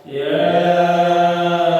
Ya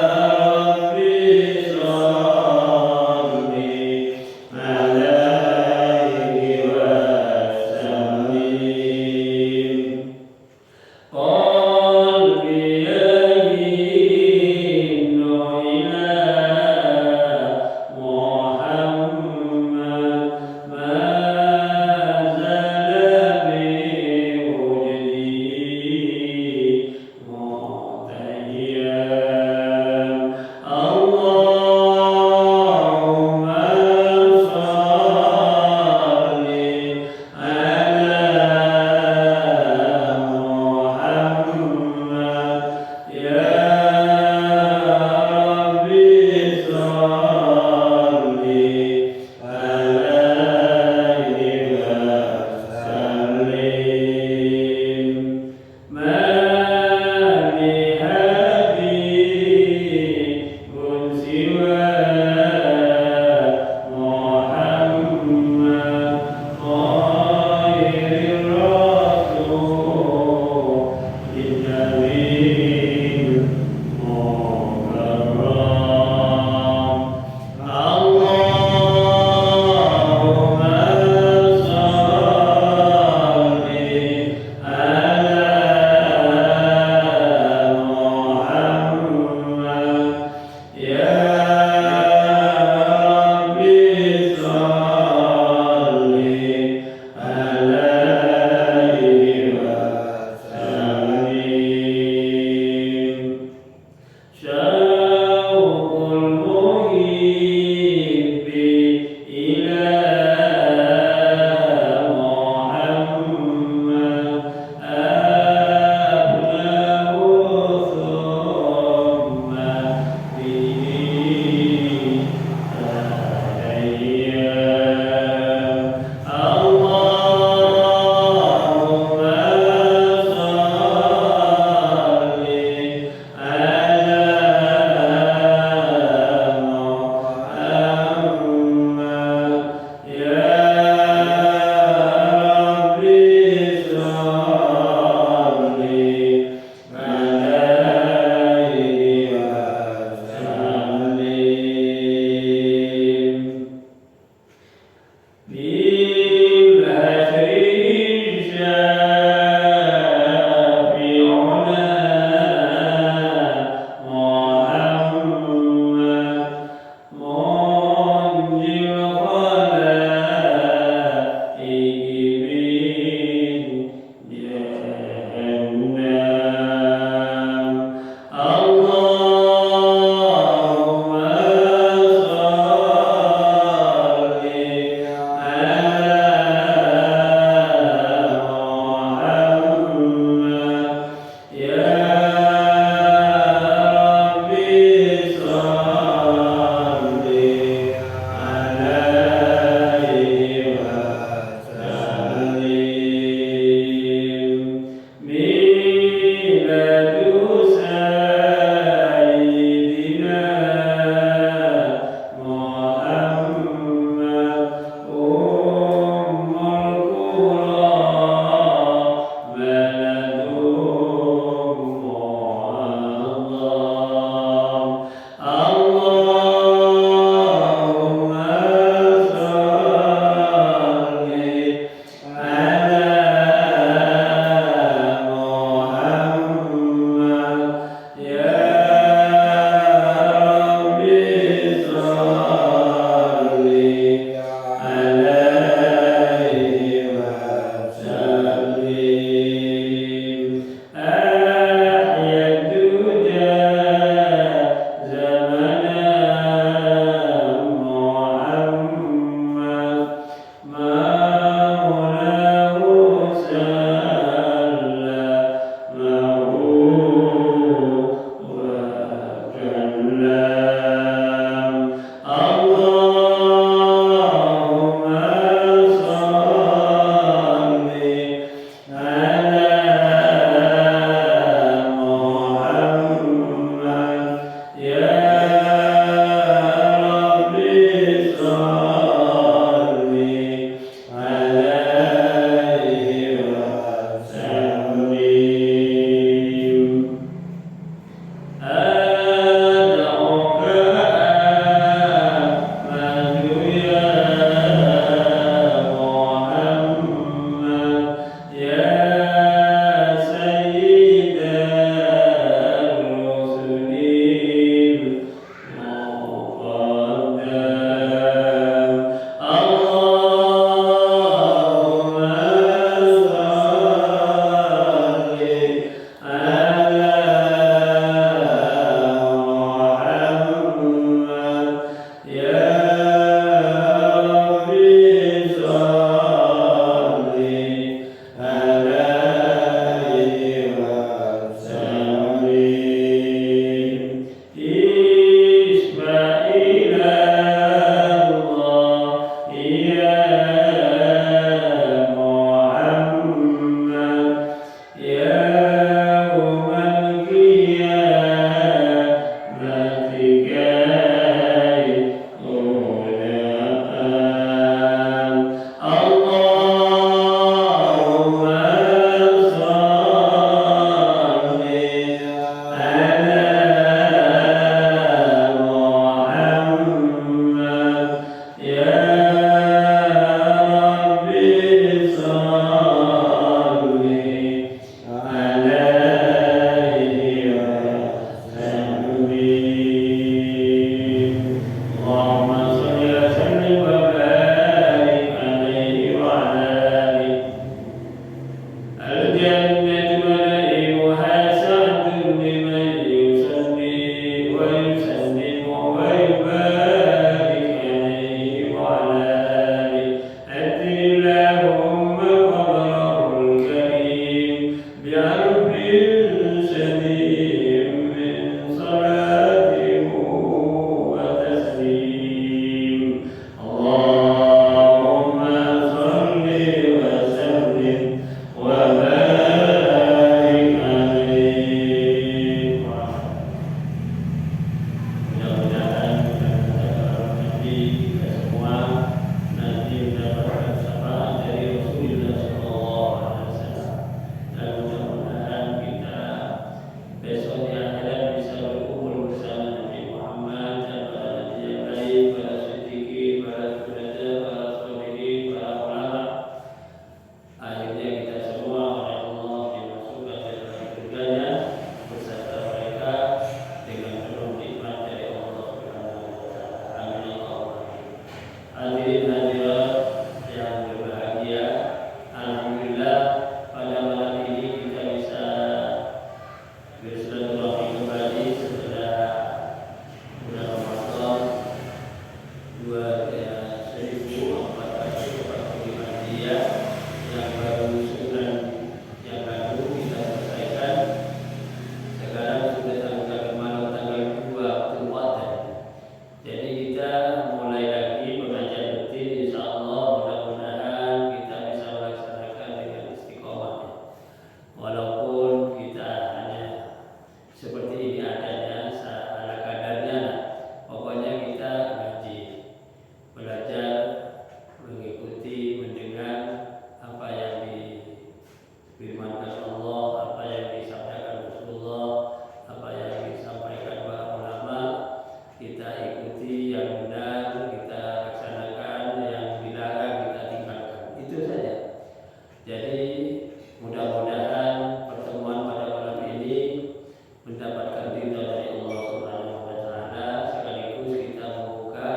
ridha dari Allah Subhanahu wa taala, sekaligus kita membuka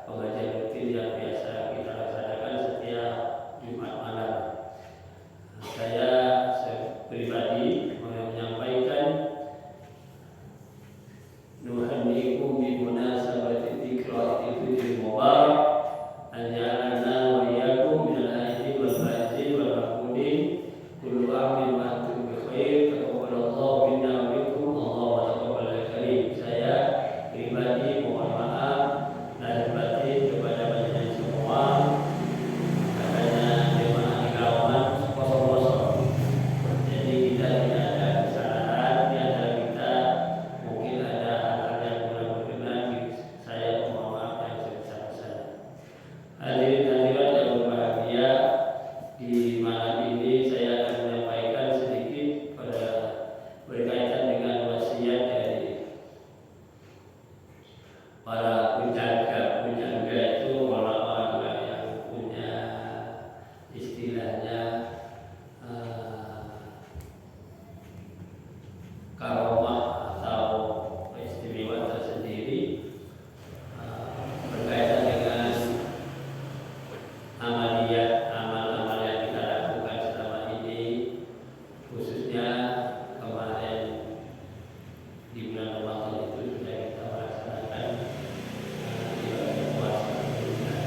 pengajian rutin yang biasa kita laksanakan setiap Jumat malam. Saya pribadi menyampaikan nuhannikum bi munasabati dzikra Idul Fitri Mubarak anjalana wa iyyakum minal aidin wal faizin wal maqbulin kullu amin wa antum bi khair taqabbalallahu minna wa minkum Allahu taqabbal karim. Saya pribadi mohon maaf lahir batin kepada panjenengan semua karena jemaah kawan kosong-kosong. Jadi kita tidak ada kesalahan di antara kita. Mungkin ada hal-hal yang kurang berkenan, saya mohon maaf yang sebesar-besarnya. Hadirin hadirat yang berbahagia, di malam ini saya akan menyampaikan sedikit berkaitan dengan wasiat dari para penjaga. Penjaga itu orang-orang yang punya istilahnya karomah atau keistimewaan tersendiri berkaitan dengan amal-amal yang kita lakukan selama ini, khususnya kemarin di bulan Ramadan itu sudah kita melaksanakan ibadah puasa juga.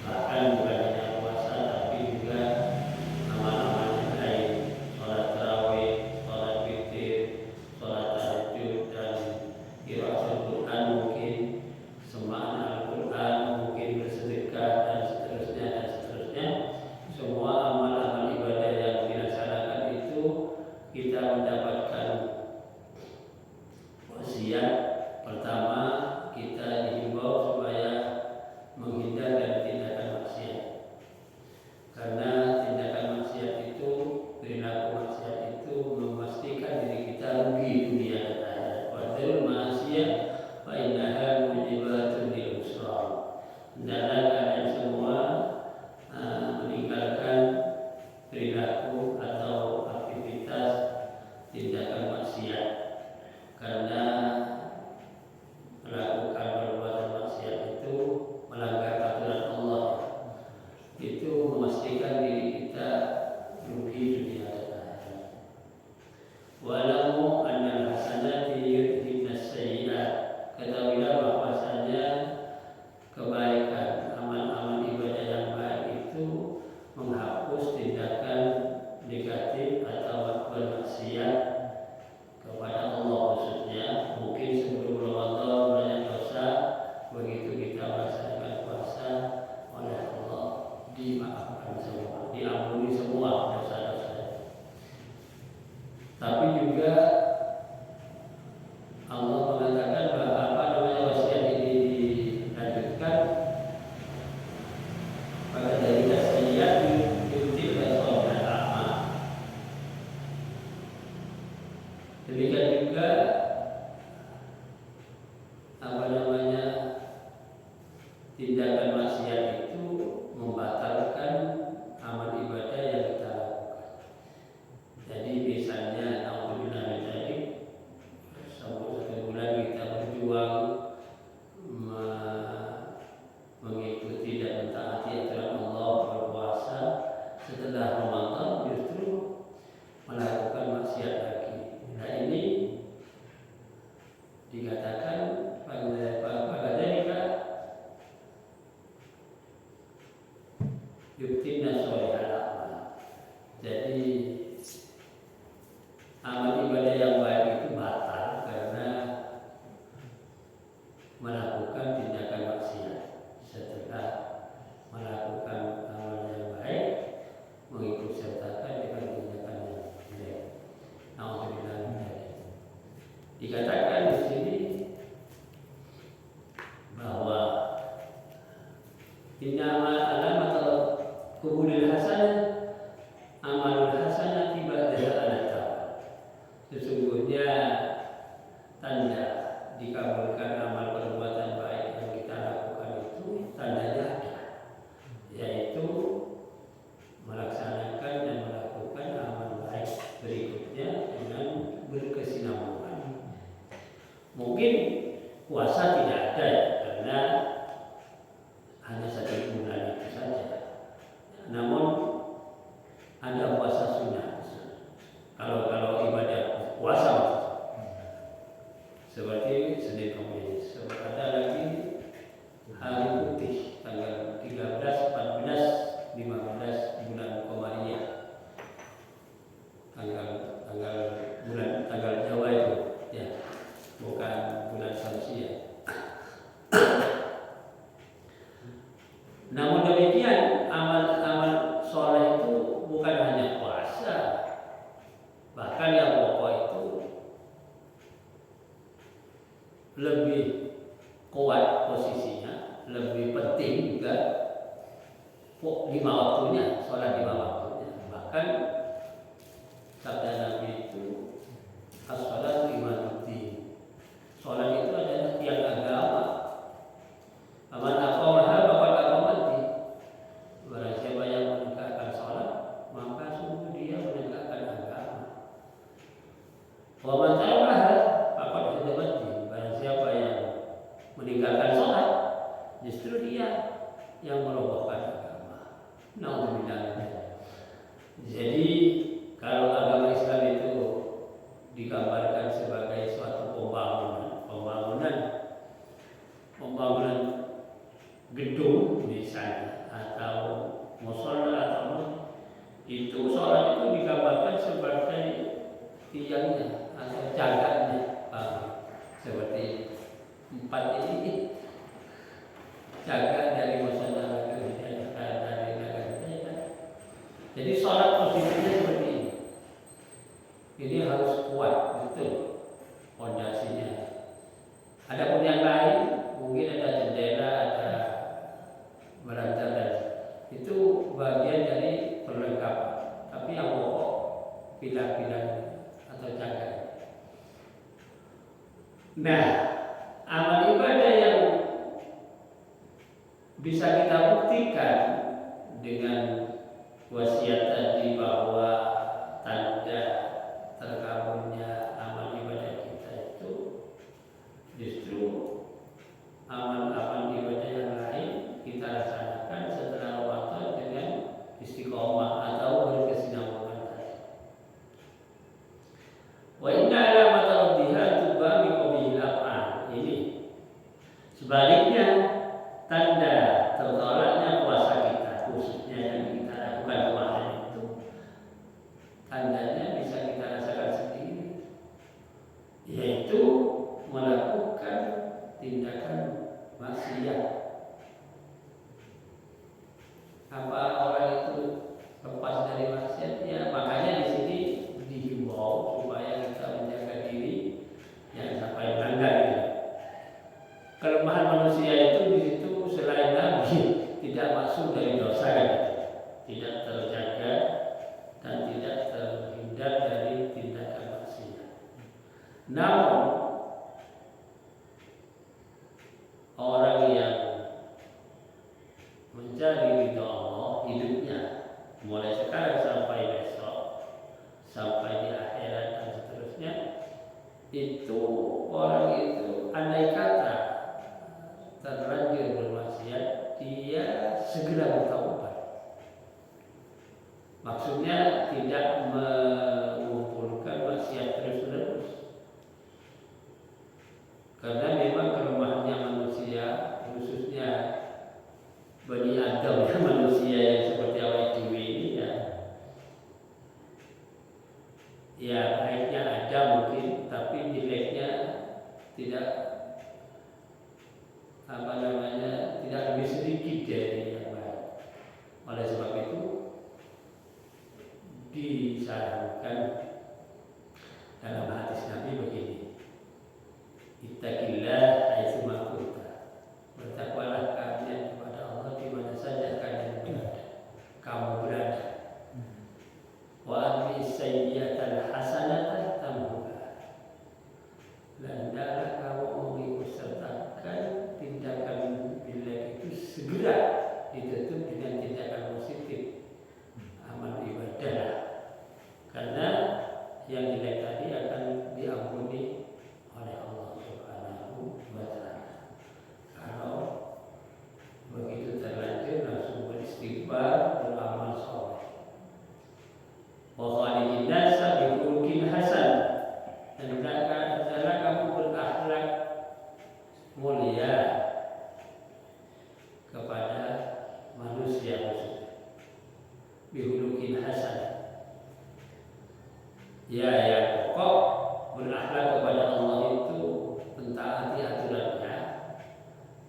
Bahkan bukan hanya puasa tapi juga amal-amal yang lain, sholat tarawih, sholat witir, sholat tahajud, dan qiraatul Quran, mungkin semaan Al-Quran, mungkin bersedekah, dan seterusnya dan seterusnya. Semua amal-amal ibadah yang dilaksanakan itu kita mendapatkan wasiat. Pertama, kita dihimbau supaya menghindar dari tindakan maksiat, karena tindakan maksiat itu, perilaku maksiat itu memastikan diri kita rugi dunia dan akhirat. Wadul maksiat fa innaha mujibatun lil usran. Hendaklah kalian semua meninggalkan perilaku atau aktivitas tindakan maksiat, karena melakukan perbuatan maksiat itu melanggar aturan Allah, itu memastikan diri kita rugi dunia dan akhirat. Wa'lamu annal hasanati yudhibnas sayyi'at. Ketahuilah bahwasanya kebaikan, amal-amal ibadah yang baik itu menghapus tindakan negatif atau bermaksiat kepada Allah, khususnya mungkin sebelum Ramadan banyak dosa, begitu kita melaksanakan puasa oleh Allah dimaafkan semua, diampuni semua dosa-dosa. Tapi juga Allah mengatakan bahwa wasiat ini dilanjutkan pada dari tasbiyat yutil dan amal. Demikian juga tindakan maksiat itu membatalkan amal ibadah yang kita lakukan. Jadi misalnya alhamdulillah tadi satu bulan kita berjuang mengikuti dan mentaati aturan Allah, berpuasa, setelah Ramadan justru melakukan maksiat lagi. Nah ini dikatakan pada mereka yuktina sholihal amal. Jadi amal ibadah yang baik itu batal karena melakukan tindakan maksiat. Setelah melakukan amal yang baik, mengikut sertakan dengan tindakan yang jelek. Dikatakan di sini bahwa innamal alamat kubulil hasanah amalul hasanah tiba dari sesungguhnya tanda dikabulkan amal perbuatan baik yang kita lakukan itu tandanya ada, yaitu melaksanakan dan melakukan amal baik berikutnya dengan berkesinambungan. Mungkin puasa tidak ada ya, karena hanya 1 bulan itu saja. Namun ada puasa sunnah. Kalau ibadah puasa seperti Senin Kamis, ada lagi hari putih tanggal 13, 14, 15 bulan Qamariyah. Tanggal Jawa itu ya, bukan bulan Syamsiah. Namun demikian, amal-amal soleh itu bukan hanya puasa, bahkan yang pokok itu lebih kuat posisinya, lebih penting juga 5 waktunya, sholat 5 waktunya. Bahkan sabda Nabi itu as-sholatu imaduddin. Sholat itu adalah tiang agama. Aman aqamaha faqad aqamati. Barang siapa yang menegakkan sholat, maka sungguh dia menegakkan agama. Wa man tarakaha faqad hadamati. Barang siapa yang meninggalkan sholat, justru dia yang merobohkan agama. Nauzubillah. Jadi kalau agama Islam itu digambarkan sebagai suatu pembangunan gedung misalnya, atau mushola atau itu, sholat itu digambarkan sebagai tiangnya atau jaganya, seperti 4 ini jaga dari mushola dari negara. Jadi sholat posisinya seperti ini. Ini harus kuat betul fondasinya. Adapun yang lain mungkin ada jendela, ada beranda, itu bagian dari perlengkapan. Tapi yang pokok pilar-pilar atau jaga. Nah, amal ibadah yang bisa kita buktikan dengan wasiat tadi bahwa tanda terkabulnya amal ibadah kita itu justru amal-amal ibadah yang lain kita laksanakan setelah Ramadan dengan istiqomah atau berkesinambungan tadi. Wa inna alamat rabbiha tuba bi qabil af'al. Ini sebaliknya tanda tertolaknya puasa kita, khususnya yang kita lakukan kemarin itu, tandanya bisa kita rasakan sendiri, yaitu melakukan tindakan maksiat. Apa orang itu lepas dari maksiatnya? Makanya di sini dihimbau supaya kita menjaga diri jangan sampai melanggar. Kelemahan manusia itu di situ selain Nabi tidak masuk dari dosa, tidak terjaga dan tidak terhindar dari tindakan maksiat. Namun orang yang mencari ridha Allah hidupnya mulai sekarang sampai besok, sampai di akhirat dan seterusnya, itu orang itu andai kata terlanjur bermaksiat, dia segera bertaubat. Maksudnya tidak mengumpulkan maksiat terus-menerus. Karena memang kelemahannya manusia, khususnya Bani Adam, manusia yang seperti awal dewi ini ya baiknya ada mungkin, tapi jeleknya tidak tidak lebih sedikit dari yang baik. Oleh sebab itu disarankan dalam hadis Nabi begini, ittaqillah haitsu ma kunta. Bertakwalah kalian kepada Allah di mana saja kalian berada. Wa atbi sayyi'atal hasanata tamhuha. Dan hendaklah kamu mengikut sertakan tindakan jelek itu segera ditutup dengan tindakan positif, amal ibadah. Karena yang jelek tadi akan diampuni oleh Allah Subhanahu mulia kepada manusia maksudnya. Bihulukin hasan. Ya, yang pokok berakhlak kepada Allah itu mentaati aturannya,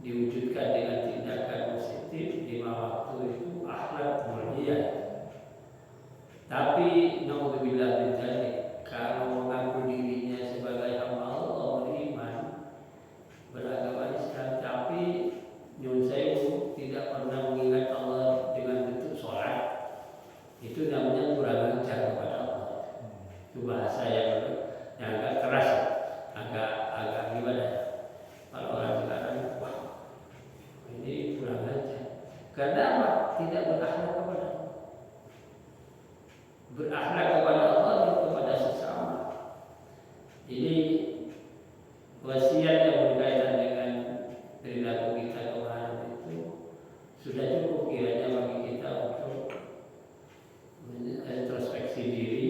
diwujudkan dengan tindakan positif lima waktu itu akhlak mulia. Tapi naudzubillah min dzalik, kalau mengaku dirinya sebagai hamba Allah, beriman, beragama Islam, tapi nyun sewu tidak pernah mengingat Allah dengan bentuk sholat, itu namanya kurang ajar kepada Allah. Itu bahasa yang agak keras, agak gimana? Kalau orang sekarang, wah ini kurang ajar. Karena apa? Tidak berakhlak kepada Allah. Berakhlak kepada Allah dan kepada sesama. Ini wasiat yang berkaitan dengan perilaku kita kemarin itu sudah cukup kiranya bagi kita untuk introspeksi diri.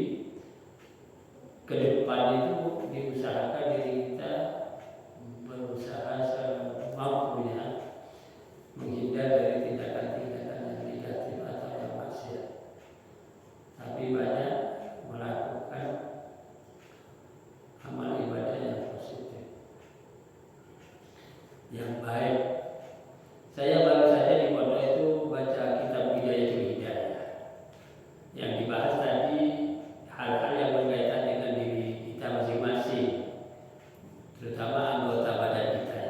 Ke depan itu diusahakan diri kita berusaha semampunya menghindar dari tindakan-tindakan yang negatif atau yang maksiat. Tapi banyak melakukan amal ibadah yang positif, yang baik. Saya baru saja di pondok itu baca kitab Bidayatul Hidayah. Yang dibahas tadi hal-hal yang berkaitan dengan diri kita masing-masing, terutama anggota badan kita.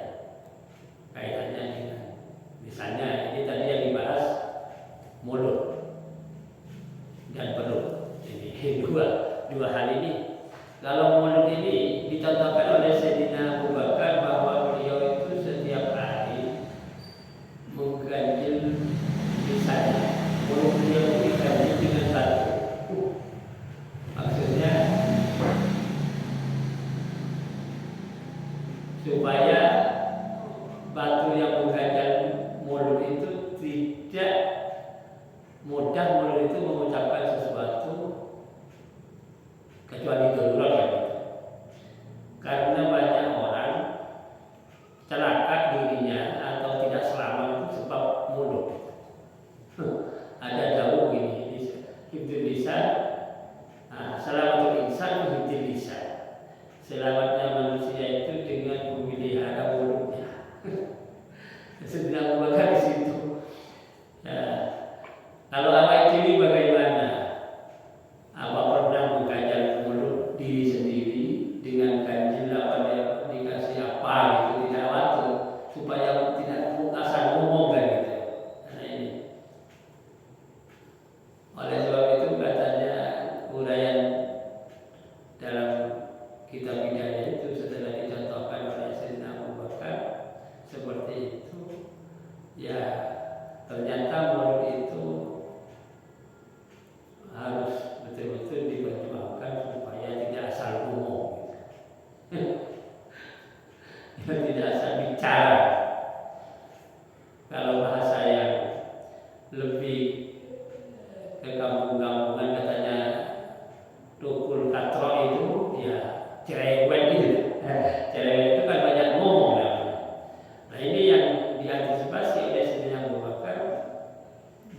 Kaitannya dengan, misalnya ini tadi yang dibahas mulut dan perut. Ini dua hal ini. Kalau mulut ini dicontohkan oleh Sayyidina Abu Bakar bahwa beliau itu setiap hari mengganjil lisannya. Mulut beliau itu diganjil dengan batu. Maksudnya supaya batu yang mengganjal mulut itu tidak mudah mulut itu mengucapkan sesuatu kecuali darurat ya gitu. Karena banyak orang celaka dirinya atau tidak selamat itu sebab mulut. Ada jauh gini, hifdzul lisan, selamatul insan hifdzul lisan. Selamatnya manusia itu dengan memelihara mulutnya. Sedang membakar di situ. Kalau awal diri bagaimana? Apa pernah mengganjal mulut diri sendiri dengan ganjil apa dia dikasih apa gitu, tidak waktu supaya tidak asal ngomong kan gitu. Nah ini. Oleh sebab itu katanya uraian dalam kitab Hidayah itu setelah dicontohkan oleh Sayyidina Abu Bakar seperti itu. Ya, ternyata mulut itu harus betul-betul diperjuangkan supaya tidak asal ngomong, tidak asal bicara. Kalau bahasa yang lebih ke kampung-kampungan katanya tukul katro itu ya cerewet gitu. Cerewet itu kan banyak ngomong namanya. Nah ini yang diantisipasi oleh Sayyidina Abu Bakar,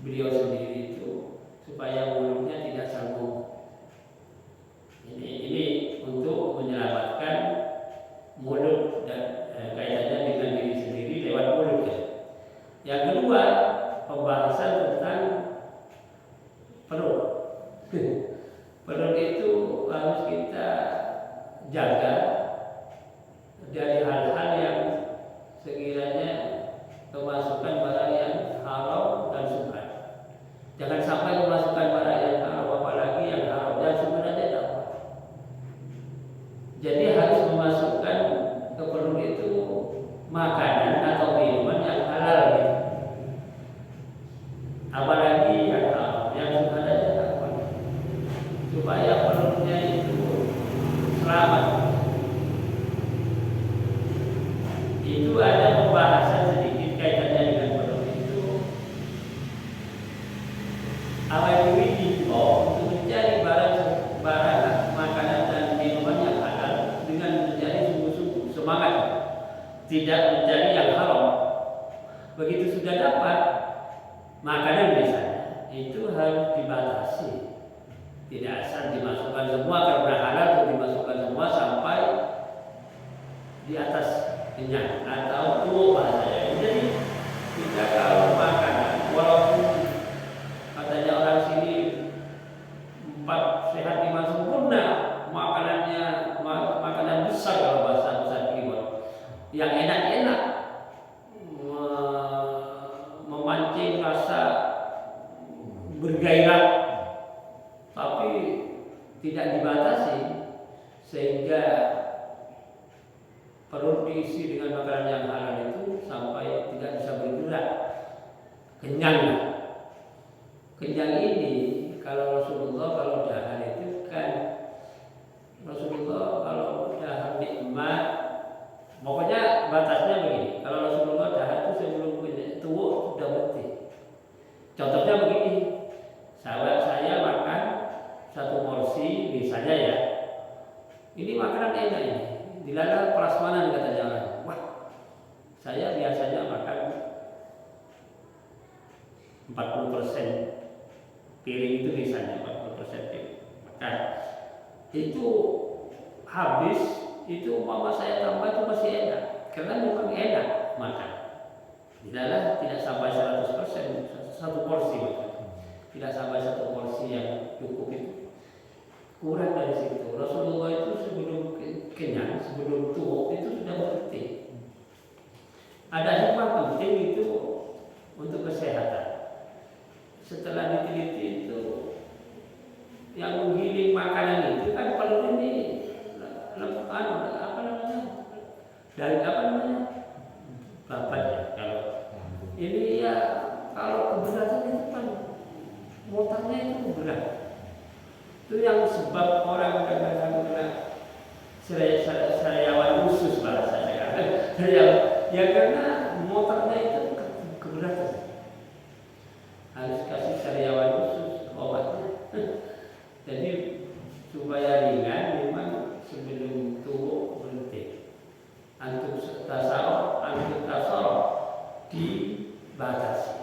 beliau sendiri itu supaya mulutnya tidak sanggup. Ini untuk menyelamatkan mulut dan kaitannya dengan diri sendiri lewat mulut ya. Yang kedua, pembahasan tentang perut. Perut itu harus kita jaga dari hal-hal yang sekiranya kemasukan barang yang haram dan subhan. Jangan sampai memasukkan barang yang haram, apalagi yang haram dan subhan aja tak. Jadi harus memasukkan ke perut itu makanan atau minuman yang halal gitu. Apalagi yang haram, yang subhan aja tak. Supaya perutnya itu selamat. Itu ada pembahasan sedikit kaitannya dengan perut itu. Awal ini untuk mencari barang makanan dan minuman yang halal dengan menjadi sungguh-sungguh semangat tidak mencari yang haram. Begitu sudah dapat makanan misalnya, itu harus dibatasi. Tidak asal dimasukkan semua karena halal, atau dimasukkan semua sampai di atas kenyang atau tuh bahasanya. Jadi kita kalau makanan, walaupun katanya orang sini 4 sehat 5 sempurna, makanannya makanan besar kalau bahasa Kliwon, yang enak-enak, memancing rasa bergairah, tapi tidak dibatasi sehingga perut diisi dengan makanan yang halal itu sampai tidak bisa bergerak, kenyang. Kenyang ini kalau Rasulullah kalau dahar itu kan, Rasulullah kalau dahar nikmat, pokoknya batasnya begini. Kalau Rasulullah dahar itu sebelum tua sudah berhenti. Contohnya begini, sahabat saya makan 1 porsi misalnya ya, ini makanan enak ini, dilala prasmanan katanya orang. Wah, saya biasanya makan 40% piring itu misalnya, 40% piring makan itu habis, itu mama saya tambah itu masih enak karena memang enak makan. Tidaklah tidak sampai 100% 1 porsi makan. Tidak sampai 1 porsi yang cukup itu, kurang dari situ. Rasulullah itu sebelum kenyang, sebelum tua itu sudah berhenti. Ada hikmah penting itu untuk kesehatan. Setelah diteliti itu, yang menggiling makanan itu kan kalau ini apa namanya, dari apa namanya, babat ya. Kalau ini ya, kalau keberatan itu kan motornya itu berat. Itu yang sebab orang kadang-kadang kena sariawan khusus bahasanya. Ya karena motornya itu keberatan. Harus kasih sariawan khusus obatnya. Jadi supaya ringan memang sebelum tua berhenti. Antuk tasawuf dibatasi.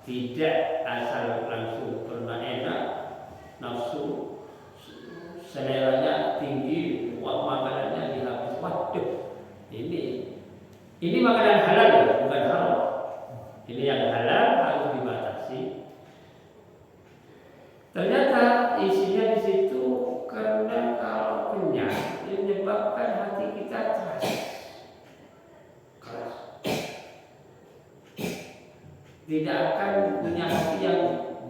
Tidak asal langsung karena enak, nafsu seleranya tinggi, wah makanannya dihabis. Waduh, ini makanan halal bukan haram. Ini yang halal harus dibatasi. Ternyata isinya di situ karena kalau kenyang menyebabkan hati kita keras. Tidak akan punya hati yang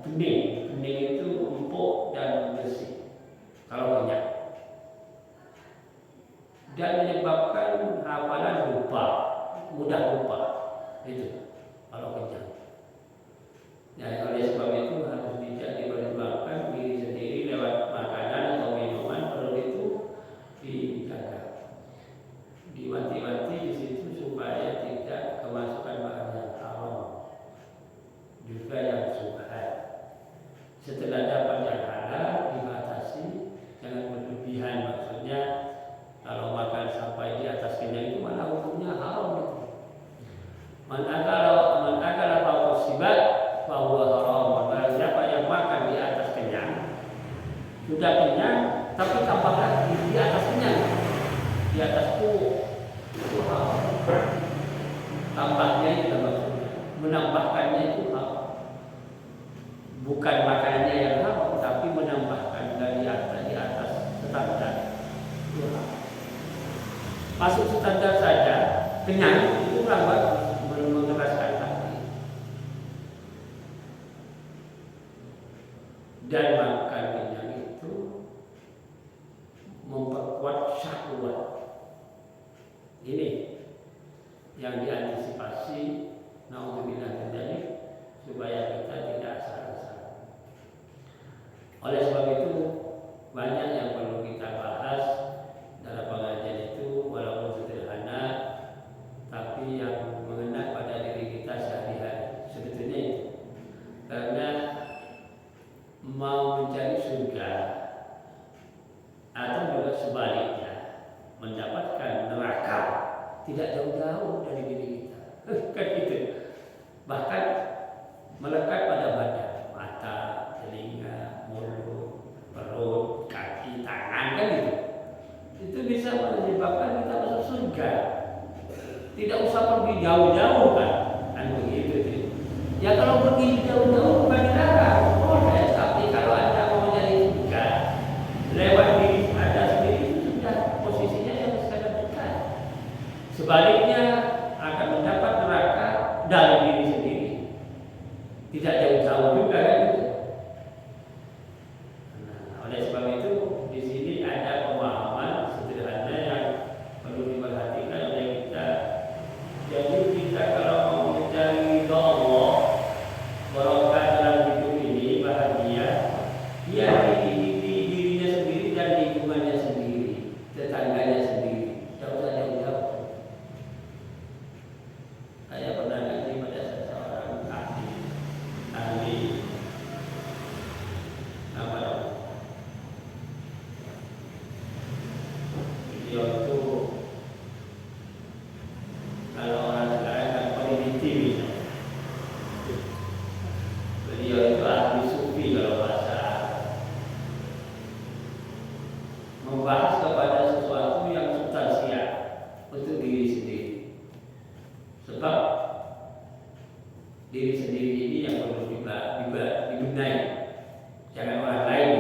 bening. Bening itu empuk dan bersih kalau kenyang. Dan menyebabkan hafalan lupa, mudah lupa. Itu kalau kenyang. Ya, oleh sebab itu harus dipertimbangkan diri sendiri lewat makanan atau minuman, perlu itu dijaga, diwanti-wanti di situ supaya tidak kemasukan bahan yang haram, juga yang subhat. Setelah dapat yang halal dibatasi, jangan berlebihan. Maksudnya kalau makan sampai di atas kenyang itu malah hukumnya haram itu. Man akala fawqa sibat bahwa haram. Barang siapa yang makan di atas kenyang, sudah kenyang tapi tambah lagi di atas kenyang, di atas itu haram. Tambahnya itu maksudnya, menambahkannya itu haram. Bukan makanannya yang haram, tapi menambahkan dari atas di atas standar itu haram. Masuk standar saja kenyang itu lambat mengeraskan hati. Dan makan kenyang itu memperkuat syahwat. Ini yang diantisipasi, naudzubillah terjadi, supaya kita tidak asal-asal. Oleh sebab itu banyak yang perlu kita bahas dalam pengajian itu, walaupun sederhana, tapi yang mengena pada diri kita sehari-hari. Sebetulnya itu karena mau mencari surga atau juga sebaliknya mendapatkan neraka tidak jauh-jauh dari diri kita. Kan gitu. Bahkan melekat pada badan, mata, telinga, mulut, perut, kaki, tangan, kan gitu. Itu bisa menyebabkan kita masuk surga. Tidak usah pergi jauh-jauh kan begitu. Ya kalau pergi jauh-jauh bukan dilarang, boleh. Tapi kalau Anda mau jadi surga lewat diri Anda sendiri, itu sudah posisinya yang sangat dekat. Sebaliknya akan mendapat neraka dari diri sendiri. Tidak jauh-jauh juga kan gitu. Nah, oleh sebab itu di sini ada pemahaman sederhana yang perlu diperhatikan oleh kita. Jadi kita kalau mau mencari ridho Allah, barokah dalam hidup ini, bahagia, dia di dirinya sendiri dan lingkungannya sendiri, tetangganya sendiri. Tidak usah jauh-jauh. Saya pernah ngaji pada seseorang ahli apa namanya? Beliau itu kalau orang sekarang kan peneliti misalnya. Beliau itu ahli sufi kalau bahasa membahas kepada sesuatu yang substansial untuk diri sendiri. Sebab diri sendiri ini yang perlu dibenahi, jangan orang lain.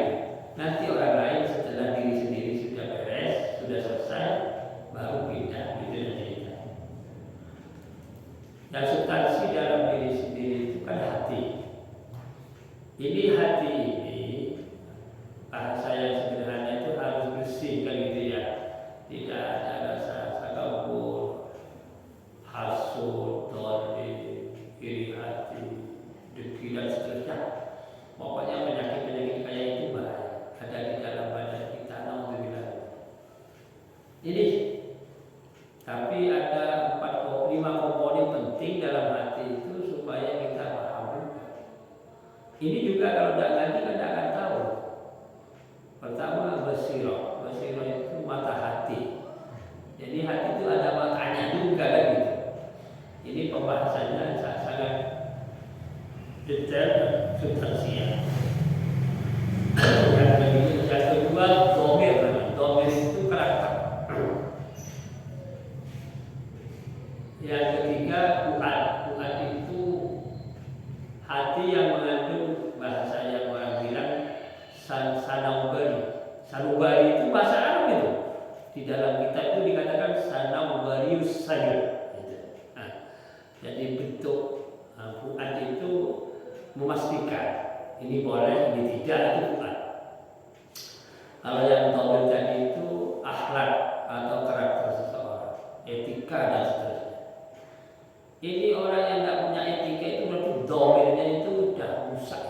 Nanti orang lain setelah diri sendiri sudah beres, sudah selesai, baru pindah gitu cerita. Dan substansi dalam diri sendiri itu kan hati. Ini hati ini bahasa yang sederhana itu harus bersih kan gitu ya. Tidak ada rasa takabur, hasud, dolim, iri hati, dengki dan seterusnya. Pokoknya penyakit-penyakit kayak itu bahaya. Ada di dalam badan kita, alhamdulillah. Ini tapi ada 5 komponen penting dalam hati itu supaya kita paham. Ini juga kalau tidak ngaji kan tidak akan tahu. Pertama basirah. Basirah itu mata hati. Jadi hati itu ada matanya juga kan gitu. Ini pembahasannya sangat detail dan substansial. Yang kedua domir. Domir itu karakter. Yang ketiga Tuhan. Tuhan itu hati yang mengandung bahasa yang orang bilang sanubari. Sanubari itu bahasa Arab itu. Di dalam kitab itu dikatakan sanubarius saja. Nah, jadi bentuk Fuad itu memastikan ini boleh, ini tidak, itu Fuad. Kalau yang domir tadi itu akhlak atau karakter seseorang, etika dan seterusnya. Ini orang yang tidak punya etika itu berarti domirnya itu sudah rusak.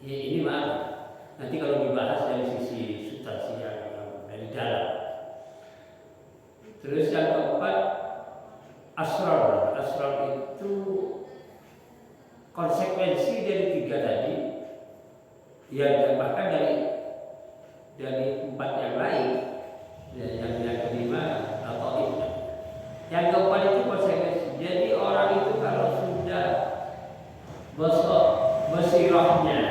Ya, ini maaf. Nanti kalau dibahas dari sisi substansi yang dari dalam. Terus yang keempat asrar. Asrar itu konsekuensi dari 3 tadi. Yang bahkan dari 4 yang lain. Yang kelima atau yang keempat itu konsekuensi. Jadi orang itu kalau sudah basirahnya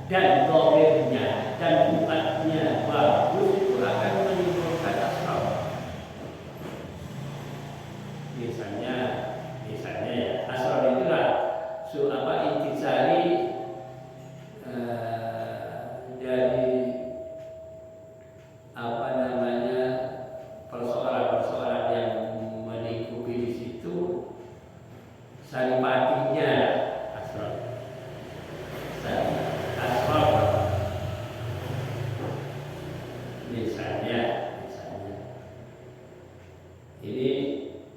dan domirnya dan buatnya bagus, itu akan menimbulkan asrar. Misalnya ya, asrar itulah intisari dari apa namanya persoalan-persoalan yang melingkupi di situ, saripatinya asrar. Misalnya ini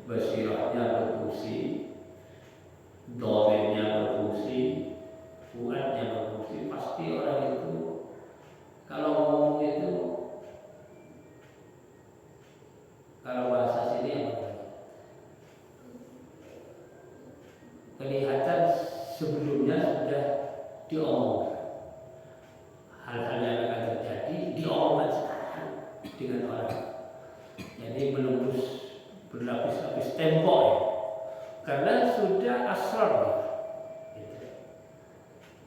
basirahnya berfungsi, domirnya berfungsi, fuadnya berfungsi, pasti orang itu kalau ngomong itu, kalau bahasa sini apa? Kelihatan sebelumnya sudah diomongkan. Hal-hal yang akan terjadi diomongkan sekarang dengan orang. Jadi belum berlapis-lapis tembok ya. Karena sudah asrar gitu.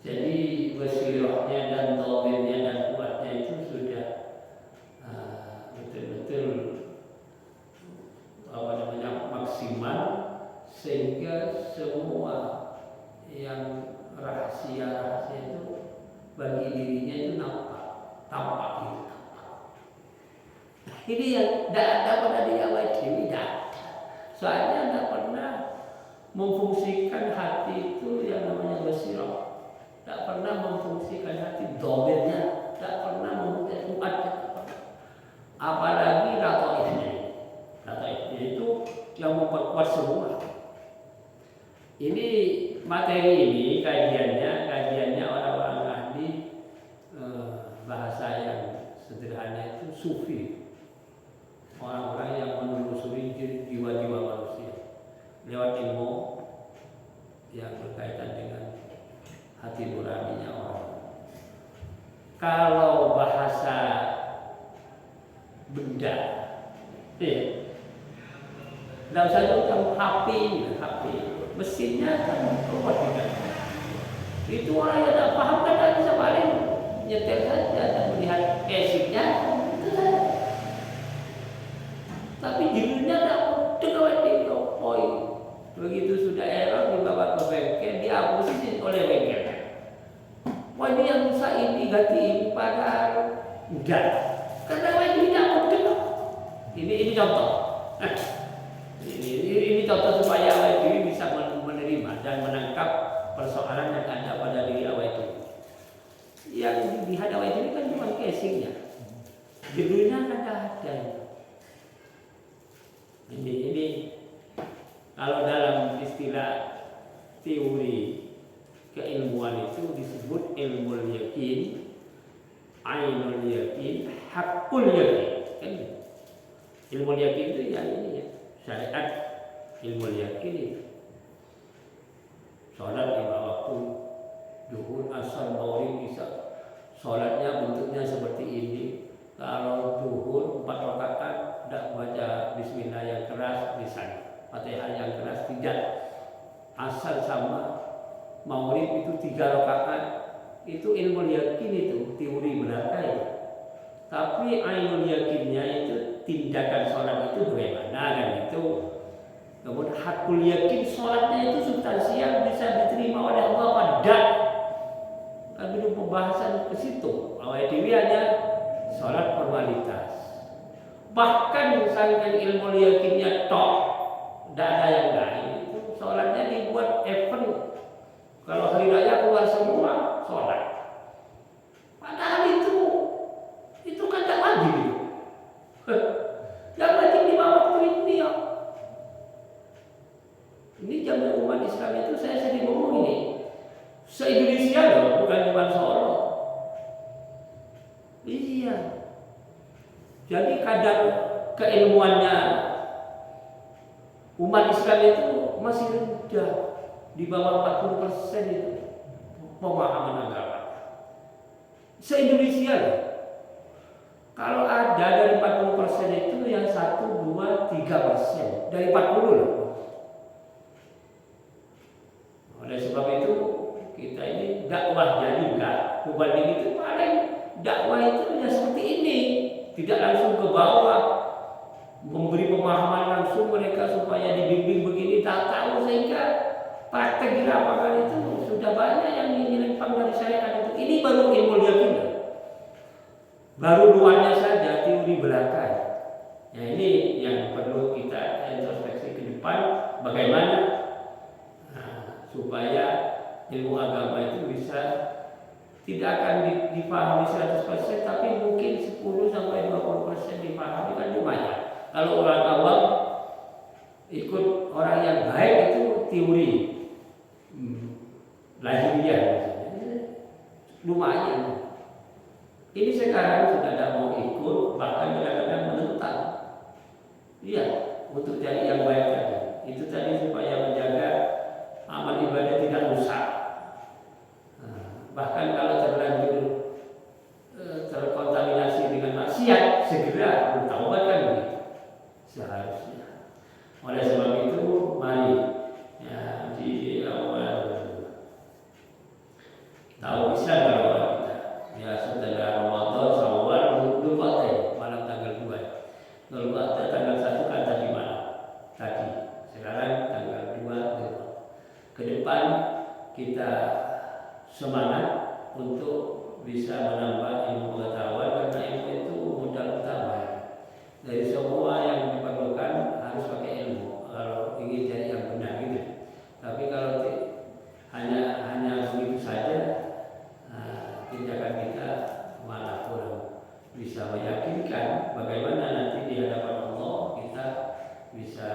Jadi wasirohnya dan dhamirnya dan kuatnya itu sudah betul-betul maksimal, sehingga semua yang rahasia itu bagi dirinya itu tampak gitu. Ini yang tidak ada pada diri awal dewi, tidak. Soalnya tidak pernah memfungsikan hati itu yang namanya basirah, tidak pernah memfungsikan hati dhamirnya, tidak pernah memfungsikan kuatnya. Apalagi lataifnya itu yang memperkuat semua. Ini materi ini kajiannya orang-orang ahli bahasa yang sederhana itu sufi, orang-orang yang menelusuri jiwa-jiwa manusia lewat ilmu yang berkaitan dengan hati nuraninya orang. Kalau bahasa benda, tidak usah tentang HP, mesinnya kan robot juga. Itu orang yang tidak paham kan tidak bisa paling nyetel saja dan melihat casingnya itu saja. Tapi judulnya tidak mudah di poin. Begitu sudah error dibawa ke bengkel, dihapusin oleh bengkel. Wah ini yang rusak ini ganti ini, padahal enggak. Karena ini tidak mudah. Ini contoh. Ini contoh supaya awal diri bisa menerima dan menangkap persoalan yang ada pada diri awal itu. Yang dilihat awal diri kan cuma casingnya, judulnya kan ada. Ini kalau dalam istilah teori keilmuan itu disebut ilmu yakin, ainul yakin, hakul yakin. Kan? Ilmu yakin itu ya ini ya. Syariat ilmu yakin itu. Sholat 5 waktu, zuhur, asar, maghrib, isya. Sholatnya bentuknya seperti ini. Kalau zuhur 4 rakaat tidak baca bismillah yang keras lisan, Fatihah yang keras tidak. Asar sama maghrib itu 3 rakaat. Itu ilmu yakin itu, teori belaka itu. Tapi ainul yakinnya itu tindakan sholat itu bagaimana kan itu. Kemudian hakul yakin sholatnya itu substansial bisa diterima oleh Allah pada. Kan itu pembahasan ke situ. Awal dewi hanya sholat formalitas. Bahkan misalkan ilmu yakinnya tok, tidak ada yang lain, itu sholatnya dibuat event. Kalau hari raya keluar semua sholat. Padahal itu kan tak wajib itu. Yang wajib 5 waktu ini ya. Ini zaman umat Islam itu saya sering ngomong ini. Se-Indonesia loh, bukan cuma Solo. Iya. Jadi kadar keilmuannya umat Islam itu masih rendah, di bawah 40% itu pemahaman agama. Se-Indonesia loh. Kalau ada dari 40% itu yang 1, 2, 3% dari 40 loh. Oleh sebab itu kita ini dakwahnya juga mubalik itu paling dakwah itu ya seperti ini, tidak langsung ke bawah, memberi pemahaman langsung mereka supaya dibimbing begini, tak tahu sehingga praktek di lapangan itu sudah banyak yang menyimpang dari syariat itu. Ini baru ilmu yakin, baru luarnya saja teori belaka. Ya ini yang perlu kita introspeksi ke depan, bagaimana supaya ilmu agama itu bisa tidak akan dipahami 100%, tapi mungkin 10-20% dipahami kan lumayan. Kalau orang awam ikut orang yang baik itu teori lahiriah lumayan. Ini sekarang sudah tidak mau ikut, bahkan kadang-kadang menentang. Iya, untuk cari yang baik tadi. Itu tadi supaya menjaga amal ibadah tidak rusak. Bahkan kalau terlanjur terkontaminasi dengan maksiat, segera bertaubat kan begitu seharusnya. lagi. Sekarang tanggal 2 ke depan kita semangat untuk bisa menambah ilmu pengetahuan, karena ilmu itu modal utama. Dari semua yang diperlukan harus pakai ilmu kalau ingin jadi yang benar gitu. Tapi kalau hanya begitu saja, tindakan kita malah kurang bisa meyakinkan bagaimana nanti di hadapan Allah kita bisa